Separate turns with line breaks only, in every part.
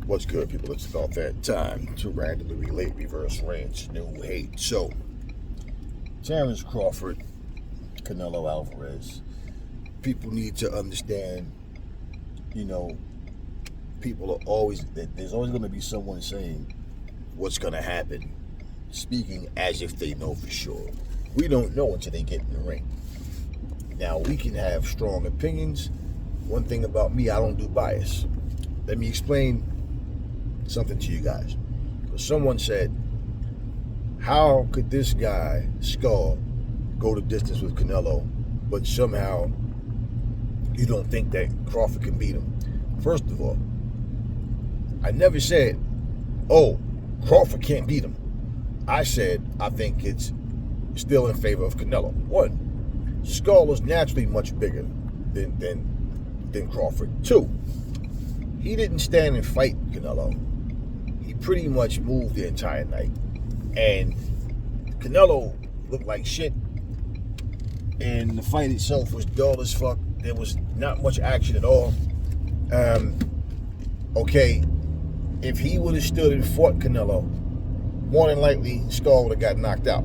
What's good, people? It's about that time to randomly relate reverse ranch, no hate. So, Terrence Crawford, Canelo Alvarez. People need to understand, you know, people are always, there's always going to be someone saying what's going to happen, speaking as if they know for sure. We don't know until they get in the ring. Now, we can have strong opinions. One thing about me, I don't do bias. Let me explain something to you guys. Someone said, how could this guy, Skull, go the distance with Canelo, but somehow you don't think that Crawford can beat him? First of all, I never said, oh, Crawford can't beat him. I said, I think it's still in favor of Canelo. One, Skull is naturally much bigger than Crawford. Two, he didn't stand and fight Canelo. He pretty much moved the entire night. And Canelo looked like shit. And the fight itself was dull as fuck. There was not much action at all. Okay, if he would have stood and fought Canelo, more than likely Skull would have got knocked out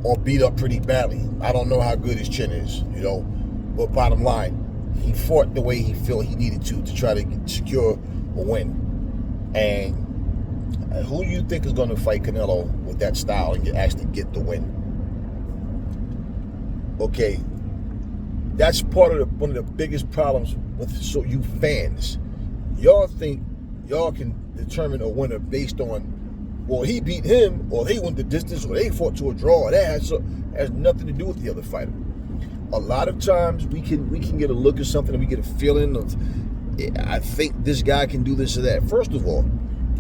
or beat up pretty badly. I don't know how good his chin is, but bottom line, he fought the way he felt he needed to try to secure a win. And who do you think is going to fight Canelo with that style and actually get the win? Okay, that's part of one of the biggest problems with you fans. Y'all think y'all can determine a winner based on, well, he beat him, or they went the distance, or they fought to a draw. That has nothing to do with the other fighter. A lot of times we can get a look at something and we get a feeling of, I think this guy can do this or that. First of all,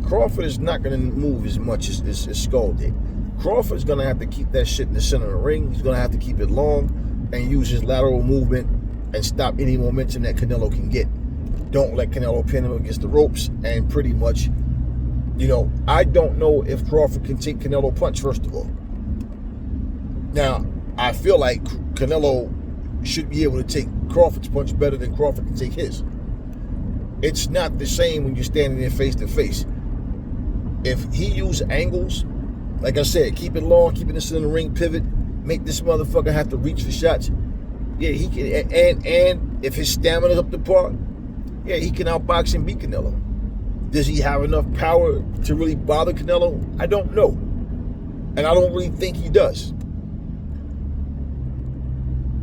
Crawford is not going to move as much as Skull did. Crawford is going to have to keep that shit in the center of the ring. He's going to have to keep it long and use his lateral movement and stop any momentum that Canelo can get. Don't let Canelo pin him against the ropes. And pretty much, I don't know if Crawford can take Canelo punch, first of all. Now, I feel like Canelo should be able to take Crawford's punch better than Crawford can take his. It's not the same when you're standing there face to face. If he used angles, like I said, keep it long, keep it in the ring, pivot, make this motherfucker have to reach for shots. Yeah, he can. And if his stamina's up to par, yeah, he can outbox and beat Canelo. Does he have enough power to really bother Canelo? I don't know. And I don't really think he does.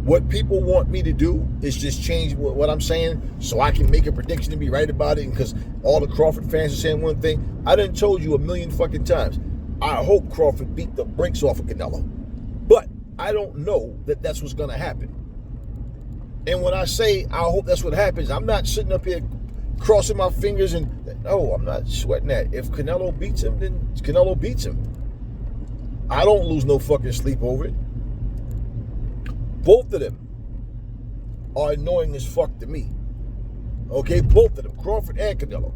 What people want me to do is just change what I'm saying so I can make a prediction and be right about it, because all the Crawford fans are saying one thing. I done told you a million fucking times. I hope Crawford beat the brakes off of Canelo. But I don't know that that's what's going to happen. And when I say I hope that's what happens, I'm not sitting up here crossing my fingers and, no, I'm not sweating that. If Canelo beats him, then Canelo beats him. I don't lose no fucking sleep over it. Both of them are annoying as fuck to me. Okay, both of them, Crawford and Canelo.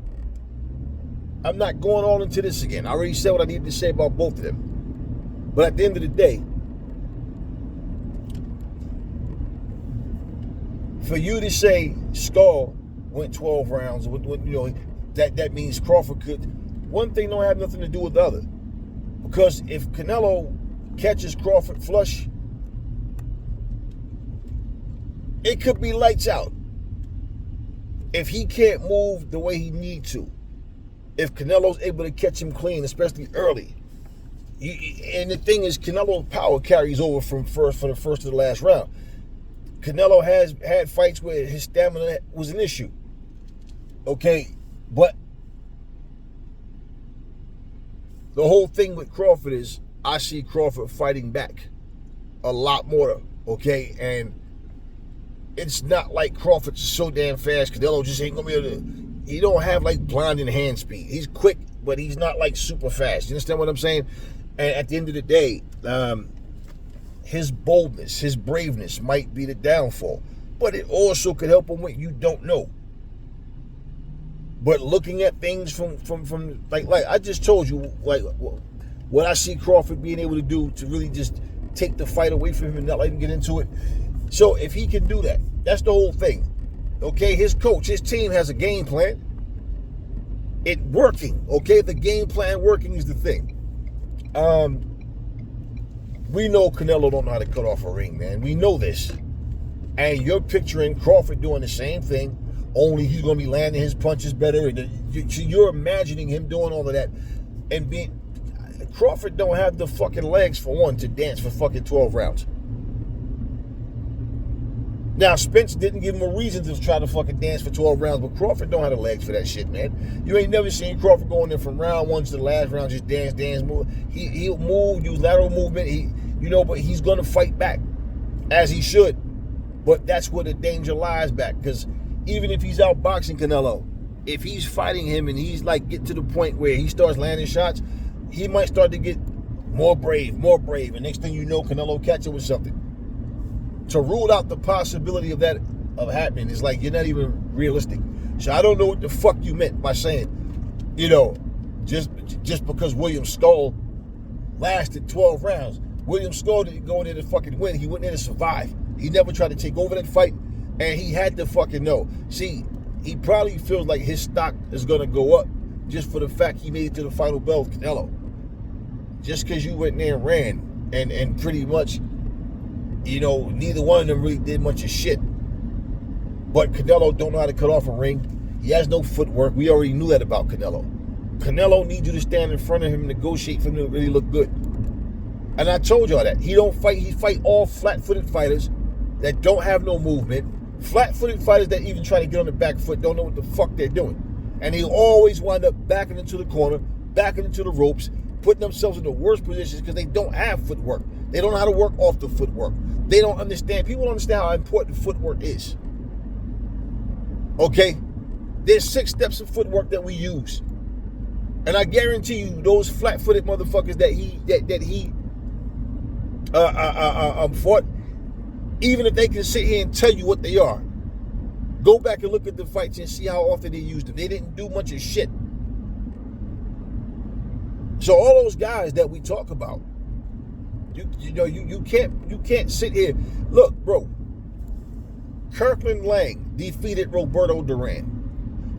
I'm not going on into this again. I already said what I needed to say about both of them. But at the end of the day, for you to say Skull went 12 rounds, that means Crawford could. One thing don't have nothing to do with the other. Because if Canelo catches Crawford flush, it could be lights out. If he can't move the way he needs to, if Canelo's able to catch him clean, especially early, and the thing is, Canelo's power carries over from the first to the last round. Canelo has had fights where his stamina was an issue. Okay, but the whole thing with Crawford is I see Crawford fighting back a lot more. Okay, and it's not like Crawford's so damn fast. Canelo just ain't gonna be able to. He don't have like blinding hand speed. He's quick, but he's not like super fast. You understand what I'm saying? And at the end of the day, his boldness, his braveness might be the downfall, but it also could help him with you don't know. But looking at things from like I just told you, like what I see Crawford being able to do to really just take the fight away from him and not let him get into it. So if he can do that, that's the whole thing. Okay, his coach, his team has a game plan. it working, okay? The game plan working is the thing. We know Canelo don't know how to cut off a ring, man. We know this. And you're picturing Crawford doing the same thing, only he's going to be landing his punches better. And you're imagining him doing all of that. And Crawford don't have the fucking legs, for one, to dance for fucking 12 rounds. Now, Spence didn't give him a reason to try to fucking dance for 12 rounds, but Crawford don't have the legs for that shit, man. You ain't never seen Crawford going there from round 1 to the last round, just dance, move. He'll move, use lateral movement, but he's going to fight back, as he should. But that's where the danger lies back, because even if he's outboxing Canelo, if he's fighting him and he's like get to the point where he starts landing shots, he might start to get more brave, and next thing you know, Canelo catch him with something. To rule out the possibility of that happening is like you're not even realistic. So I don't know what the fuck you meant by saying, just because William Skull lasted 12 rounds. William Skull didn't go in there to fucking win. He went in there to survive. He never tried to take over that fight, and he had to fucking know. See, he probably feels like his stock is going to go up just for the fact he made it to the final bell with Canelo. Just because you went there and ran, and pretty much, neither one of them really did much of shit. But Canelo don't know how to cut off a ring. He has no footwork. We already knew that about Canelo. Canelo needs you to stand in front of him and negotiate for him to really look good. And I told y'all that. He fight all flat-footed fighters that don't have no movement. Flat-footed fighters that even try to get on the back foot don't know what the fuck they're doing. And he'll always wind up backing into the corner, backing into the ropes, putting themselves in the worst positions because they don't have footwork. They don't know how to work off the footwork. They don't understand. People don't understand how important footwork is. Okay? There's 6 steps of footwork that we use. And I guarantee you, those flat-footed motherfuckers that he fought, even if they can sit here and tell you what they are, go back and look at the fights and see how often they used them. They didn't do much of shit. So all those guys that we talk about, you can't sit here. Look, bro, Kirkland Lang defeated Roberto Duran.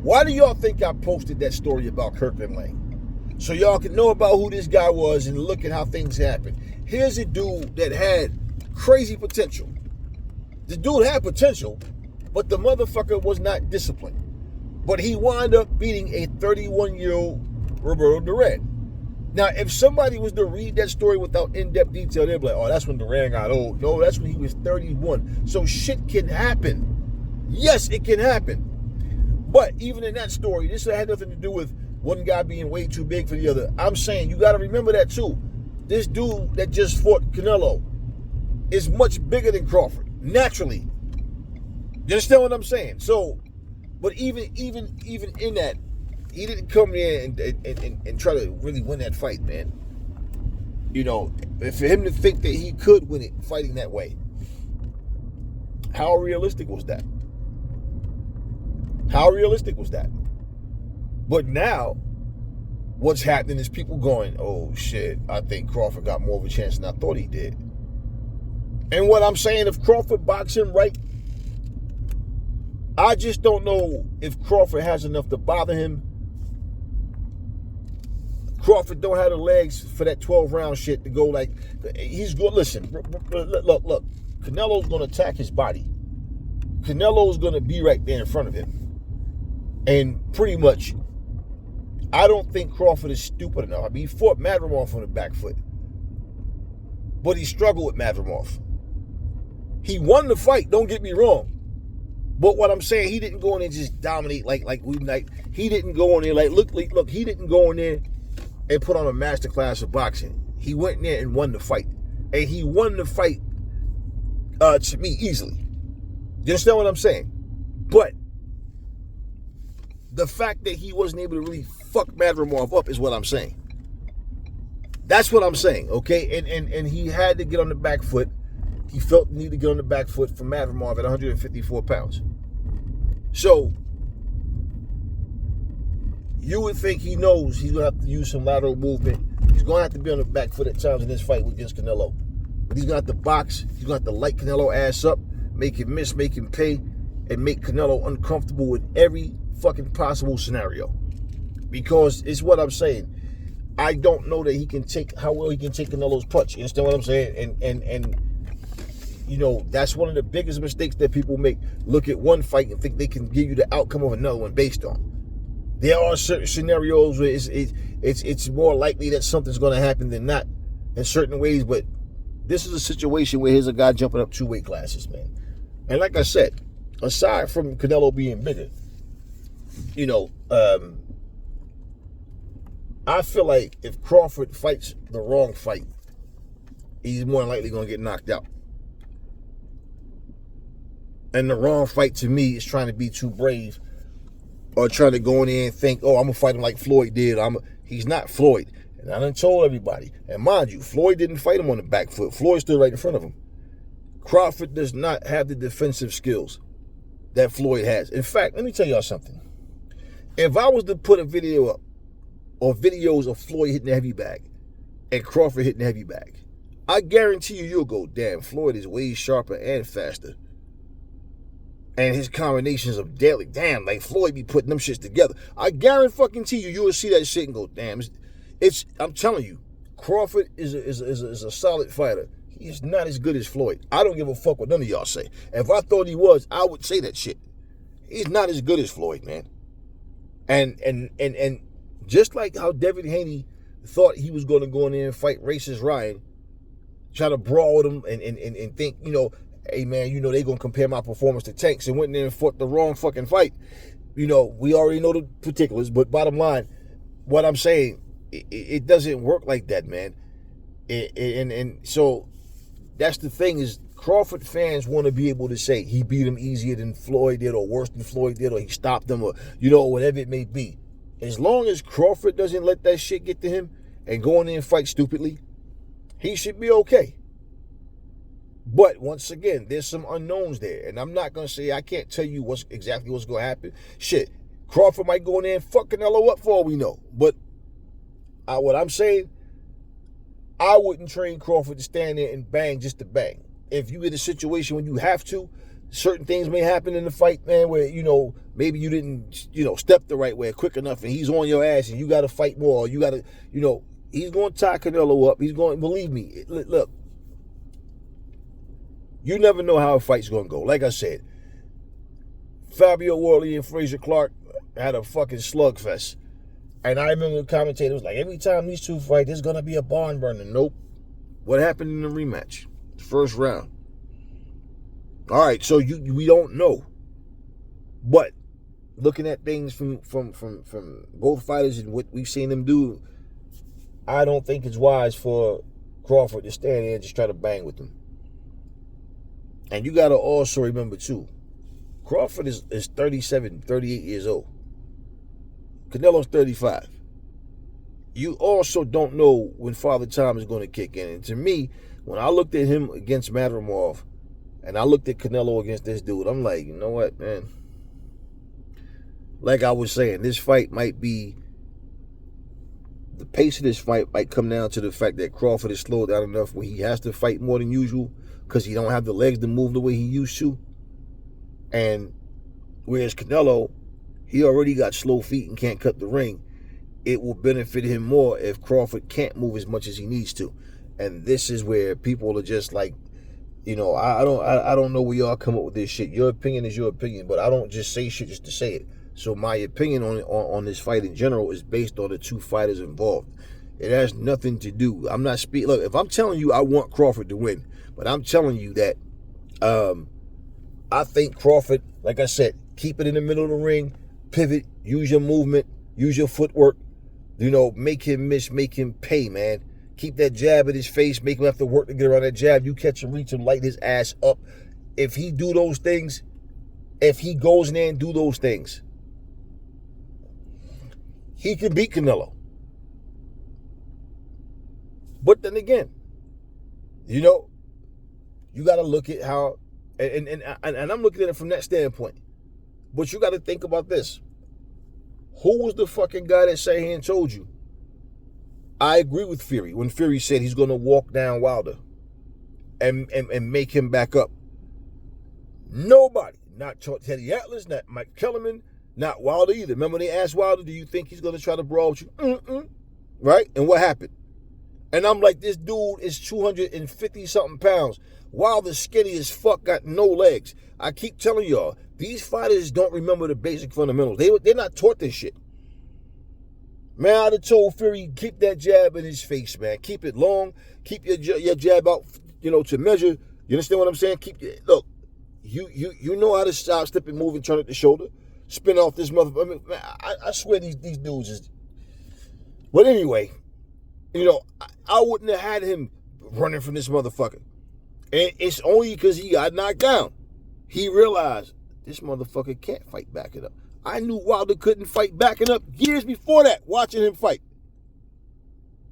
Why do y'all think I posted that story about Kirkland Lang? So y'all can know about who this guy was and look at how things happened. Here's a dude that had crazy potential. The dude had potential, but the motherfucker was not disciplined. But he wound up beating a 31-year-old Roberto Duran. Now, if somebody was to read that story without in-depth detail, they'd be like, oh, that's when Duran got old. No, that's when he was 31. So shit can happen. Yes, it can happen. But even in that story, this had nothing to do with one guy being way too big for the other. I'm saying you got to remember that too. This dude that just fought Canelo is much bigger than Crawford, naturally. You understand what I'm saying? So, but even in that, he didn't come there and try to really win that fight, man. For him to think that he could win it fighting that way, how realistic was that? How realistic was that? But now, what's happening is people going, oh shit, I think Crawford got more of a chance than I thought he did. And what I'm saying, if Crawford boxed him right, I just don't know if Crawford has enough to bother him. Crawford don't have the legs for that 12-round shit to go like, he's good. Listen, look, Canelo's going to attack his body. Canelo's going to be right there in front of him. And pretty much, I don't think Crawford is stupid enough. I mean, he fought Madrimov on the back foot. But he struggled with Madrimov. He won the fight, don't get me wrong. But what I'm saying, he didn't go in there and just dominate like he didn't go in there look, he didn't go in there and put on a masterclass of boxing. He went in there and won the fight. And he won the fight, to me, easily. You understand what I'm saying? But the fact that he wasn't able to really fuck Madrimov up is what I'm saying. That's what I'm saying, okay? And he had to get on the back foot. He felt the need to get on the back foot for Madrimov at 154 pounds. So, you would think he knows he's going to have to use some lateral movement. He's going to have to be on the back foot at times in this fight against Canelo. But he's going to have to box. He's going to have to light Canelo ass up, make him miss, make him pay, and make Canelo uncomfortable with every fucking possible scenario. because it's what I'm saying. I don't know that he can take how well he can take Canelo's punch. You understand what I'm saying? And you know, that's one of the biggest mistakes that people make. Look at one fight and think they can give you the outcome of another one based on. There are certain scenarios where it's more likely that something's going to happen than not in certain ways, but this is a situation where here's a guy jumping up 2 weight classes, man. And like I said, aside from Canelo being bigger, you know, I feel like if Crawford fights the wrong fight, he's more than likely going to get knocked out. And the wrong fight to me is trying to be too brave or trying to go in there and think, oh, I'm going to fight him like Floyd did. He's not Floyd. And I done told everybody. And mind you, Floyd didn't fight him on the back foot. Floyd stood right in front of him. Crawford does not have the defensive skills that Floyd has. In fact, let me tell y'all something. If I was to put a video up or videos of Floyd hitting the heavy bag and Crawford hitting the heavy bag, I guarantee you'll go, damn, Floyd is way sharper and faster. And his combinations of deadly, damn, like Floyd be putting them shits together. I guarantee you'll see that shit and go, damn. I'm telling you, Crawford is a solid fighter. He's not as good as Floyd. I don't give a fuck what none of y'all say. If I thought he was, I would say that shit. He's not as good as Floyd, man. And just like how Devin Haney thought he was going to go in there and fight racist Ryan, try to brawl with him and think, you know, hey, man, you know, they going to compare my performance to Tank's, and went in there and fought the wrong fucking fight. You know, we already know the particulars, but bottom line, what I'm saying, it doesn't work like that, man. And so that's the thing is Crawford fans want to be able to say he beat him easier than Floyd did or worse than Floyd did or he stopped him or, you know, whatever it may be. As long as Crawford doesn't let that shit get to him and go in there and fight stupidly, he should be okay. But once again, there's some unknowns there. And I'm not going to say, I can't tell you exactly what's going to happen. Shit, Crawford might go in there and fuck Canelo up for all we know. But what I'm saying, I wouldn't train Crawford to stand there and bang just to bang. If you're in a situation when you have to, certain things may happen in the fight, man, where, you know, maybe you didn't, you know, step the right way quick enough and he's on your ass and you got to fight more. Or you got to, you know, he's going to tie Canelo up. He's going, believe me, look. You never know how a fight's going to go. Like I said, Fabio Worley and Frazier Clark had a fucking slugfest. And I remember the commentator was like, every time these two fight, there's going to be a barn burner. Nope. What happened in the rematch? The first round. All right, so we don't know. But looking at things from both fighters and what we've seen them do, I don't think it's wise for Crawford to stand there and just try to bang with them. And you got to also remember, too, Crawford is 37, 38 years old. Canelo's 35. You also don't know when Father Time is going to kick in. And to me, when I looked at him against Madrimov and I looked at Canelo against this dude, I'm like, you know what, man? Like I was saying, this fight might be, the pace of this fight might come down to the fact that Crawford is slowed down enough where he has to fight more than usual, because he don't have the legs to move the way he used to. And whereas Canelo, he already got slow feet and can't cut the ring. It will benefit him more if Crawford can't move as much as he needs to. And this is where people are just like, you know, I don't know where y'all come up with this shit. Your opinion is your opinion, but I don't just say shit just to say it. So my opinion on this fight in general is based on the two fighters involved. It has nothing to do. I'm not speaking. Look, if I'm telling you I want Crawford to win, but I'm telling you that I think Crawford, like I said, keep it in the middle of the ring, pivot, use your movement, use your footwork, you know, make him miss, make him pay, man. Keep that jab at his face, make him have to work to get around that jab. You catch him, reach him, light his ass up. If he do those things, if he goes in there and do those things, he can beat Canelo. But then again, you know, you got to look at how, and I'm looking at it from that standpoint. But you got to think about this. Who was the fucking guy that sat here and told you? I agree with Fury when Fury said he's going to walk down Wilder and make him back up. Nobody, not Teddy Atlas, not Mike Kellerman, Not Wilder either. Remember they asked Wilder, do you think he's going to try to brawl with you? Right? And what happened? And I'm like, this dude is 250 something pounds. Wilder's skinny as fuck, got no legs. I keep telling y'all, these fighters don't remember the basic fundamentals. They're not taught this shit. Man, I'd have told Fury, keep that jab in his face, man. Keep it long. Keep your jab out, to measure. You understand what I'm saying? Look, you know how to stop, step and move and turn at the shoulder. Spin off this motherfucker. I mean, man, I swear these dudes is... But anyway, I wouldn't have had him running from this motherfucker. And it's only because he got knocked down. He realized this motherfucker can't fight backing up. I knew Wilder couldn't fight backing up years before that, watching him fight.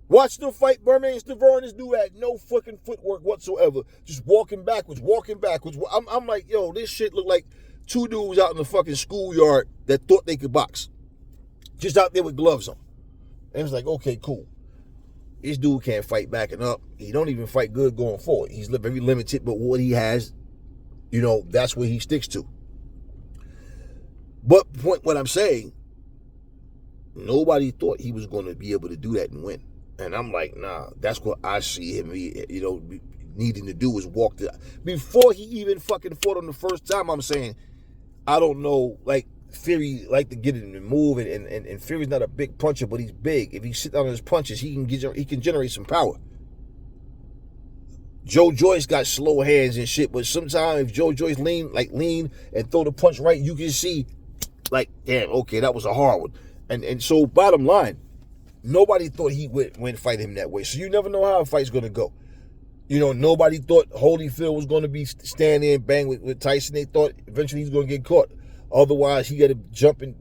Watch them fight Berman and Stavro, and this dude had no fucking footwork whatsoever. Just walking backwards. I'm like, yo, this shit looked like two dudes out in the fucking schoolyard that thought they could box. Just out there with gloves on. And it was like, okay, cool. This dude can't fight backing up. He don't even fight good going forward. He's very limited, but what he has, that's what he sticks to. But what I'm saying, nobody thought he was going to be able to do that and win. And I'm like, nah, that's what I see him, needing to do is walk before he even fucking fought on the first time. I'm saying, I don't know, like, Fury like to get in and move, and Fury's not a big puncher, but he's big. If he sit down on his punches, he can generate some power. Joe Joyce got slow hands and shit, but sometimes if Joe Joyce lean and throw the punch right, you can see, like, damn, okay, that was a hard one. And so bottom line, nobody thought he would fight him that way. So you never know how a fight's gonna go. Nobody thought Holyfield was gonna be standing there and bang with Tyson. They thought eventually he's gonna get caught. Otherwise, he got to jump and,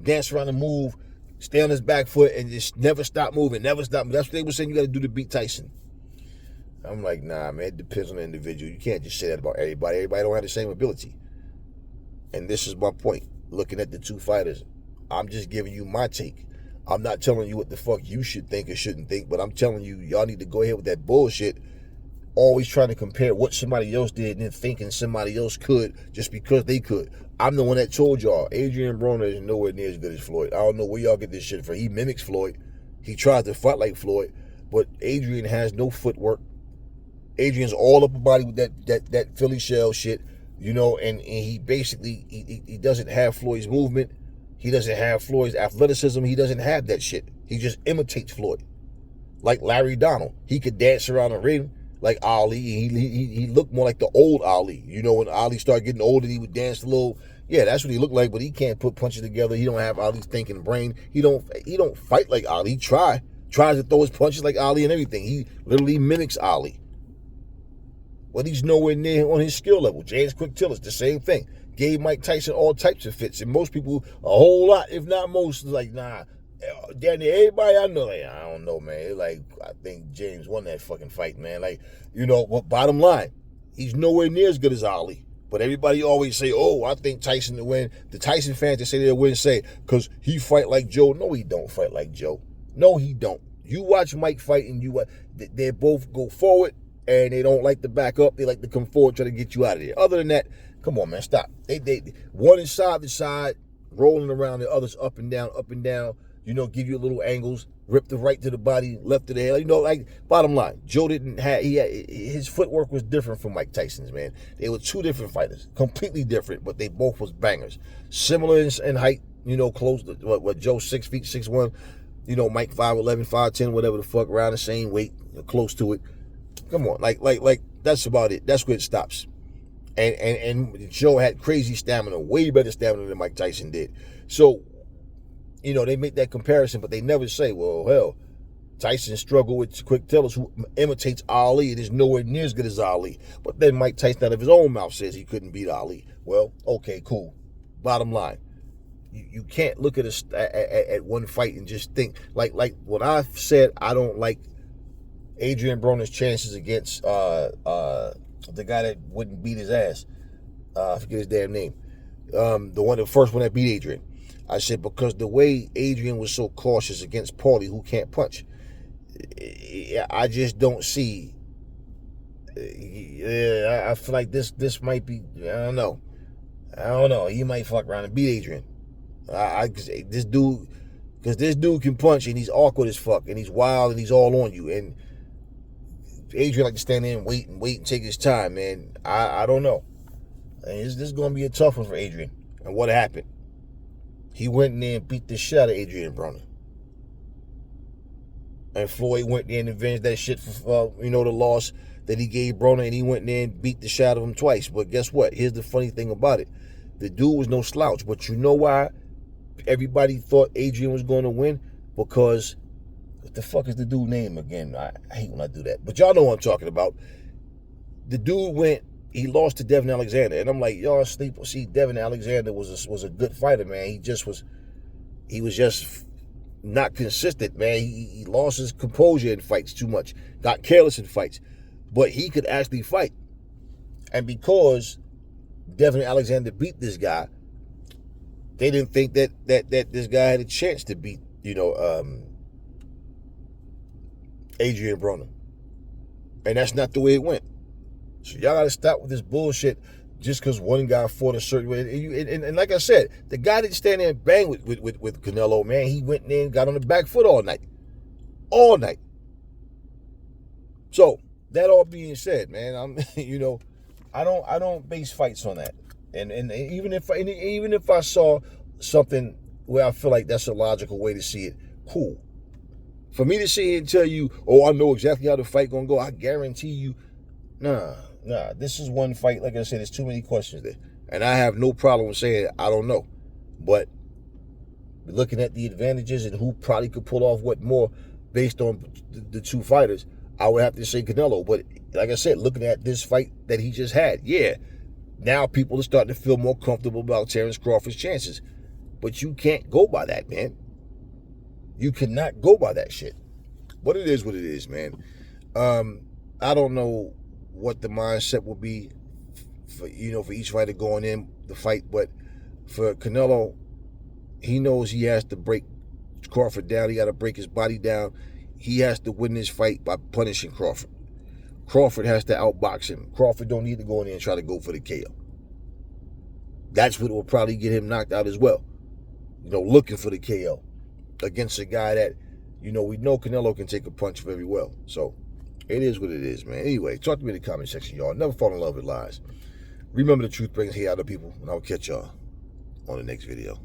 dance around and move, stay on his back foot, and just never stop moving, never stop. That's what they were saying you got to do to beat Tyson. I'm like, nah, man, it depends on the individual. You can't just say that about everybody. Everybody don't have the same ability. And this is my point. Looking at the two fighters, I'm just giving you my take. I'm not telling you what the fuck you should think or shouldn't think, but I'm telling you, y'all need to go ahead with that bullshit. Always trying to compare what somebody else did and then thinking somebody else could just because they could. I'm the one that told y'all, Adrian Broner is nowhere near as good as Floyd. I don't know where y'all get this shit from. He mimics Floyd. He tries to fight like Floyd, but Adrian has no footwork. Adrian's all upper body with that Philly shell shit, and he basically, he doesn't have Floyd's movement. He doesn't have Floyd's athleticism. He doesn't have that shit. He just imitates Floyd. Like Larry Donald. He could dance around the ring like Ali. He looked more like the old Ali. When Ali started getting older, he would dance a little. Yeah, that's what he looked like, but he can't put punches together. He don't have Ali's thinking brain. He don't fight like Ali. He tries to throw his punches like Ali and everything. He literally mimics Ali. But he's nowhere near on his skill level. James Quick Tillis, the same thing. Gave Mike Tyson all types of fits. And most people, a whole lot, if not most, is like, nah. Danny, everybody I know, like, I don't know, man. Like, I think James won that fucking fight, man. Like, but bottom line, he's nowhere near as good as Ali. But everybody always say, oh, I think Tyson to win. The Tyson fans that say they'll win say, because he fight like Joe. No, he don't fight like Joe. No, he don't. You watch Mike fight and they both go forward and they don't like to back up. They like to come forward, try to get you out of there. Other than that, come on, man, stop. They one is side to side, rolling around, the other's up and down, give you little angles, rip the right to the body, left to the head. Like, bottom line, Joe his footwork was different from Mike Tyson's, man. They were two different fighters, completely different, but they both was bangers. Similar in height, close to what Joe 6 feet, 6'1", Mike 5'11", 5'10", whatever the fuck, around the same weight, close to it. Come on, like that's about it. That's where it stops. And Joe had crazy stamina, way better stamina than Mike Tyson did. So, they make that comparison, but they never say, well, hell, Tyson struggled with Quick Tillis, who imitates Ali and is nowhere near as good as Ali. But then Mike Tyson, out of his own mouth, says he couldn't beat Ali. Well, okay, cool. Bottom line, you can't look at one fight and just think, like when I said I don't like Adrian Broner's chances against the guy that wouldn't beat his ass. I forget his damn name. The first one that beat Adrian. I said, because the way Adrian was so cautious against Paulie, who can't punch, I just don't see. I feel like this might be, I don't know. He might fuck around and beat Adrian. This dude, because this dude can punch and he's awkward as fuck and he's wild and he's all on you. And Adrian like to stand there and wait and take his time, man. I don't know. And this is going to be a tough one for Adrian. And what happened? He went in there and beat the shit out of Adrian Broner. And Floyd went there and avenged that shit for, the loss that he gave Broner, and he went in there and beat the shit out of him twice. But guess what? Here's the funny thing about it. The dude was no slouch. But you know why everybody thought Adrian was going to win? Because, what the fuck is the dude's name again? I hate when I do that. But y'all know what I'm talking about. The dude he lost to Devin Alexander. And I'm like, y'all sleep. See, Devin Alexander was a good fighter, man. He was just not consistent, man. He lost his composure in fights too much. Got careless in fights. But he could actually fight. And because Devin Alexander beat this guy, they didn't think that this guy had a chance to beat, Adrian Broner. And that's not the way it went. So y'all got to stop with this bullshit just because one guy fought a certain way. And like I said, the guy didn't stand there and bang with Canelo, man. He went in there and got on the back foot all night. All night. So, that all being said, man, I don't base fights on that. And even if I saw something where I feel like that's a logical way to see it, cool. For me to sit here and tell you, I know exactly how the fight gonna go, I guarantee you, nah. This is one fight. Like I said, there's too many questions there, and I have no problem with saying I don't know. But looking at the advantages and who probably could pull off what more based on the two fighters, I would have to say Canelo. But like I said, looking at this fight that he just had, now people are starting to feel more comfortable about Terrence Crawford's chances. But you can't go by that, man. You cannot go by that shit. But it is what it is, man. I don't know what the mindset will be for each fighter going in the fight, but for Canelo, he knows he has to break Crawford down. He got to break his body down. He has to win this fight by punishing Crawford. Crawford has to outbox him. Crawford don't need to go in there and try to go for the KO. That's what will probably get him knocked out as well. Looking for the KO against a guy that, we know Canelo can take a punch very well. So, it is what it is, man. Anyway, talk to me in the comment section, y'all. Never fall in love with lies. Remember, the truth brings hate out of people, and I'll catch y'all on the next video.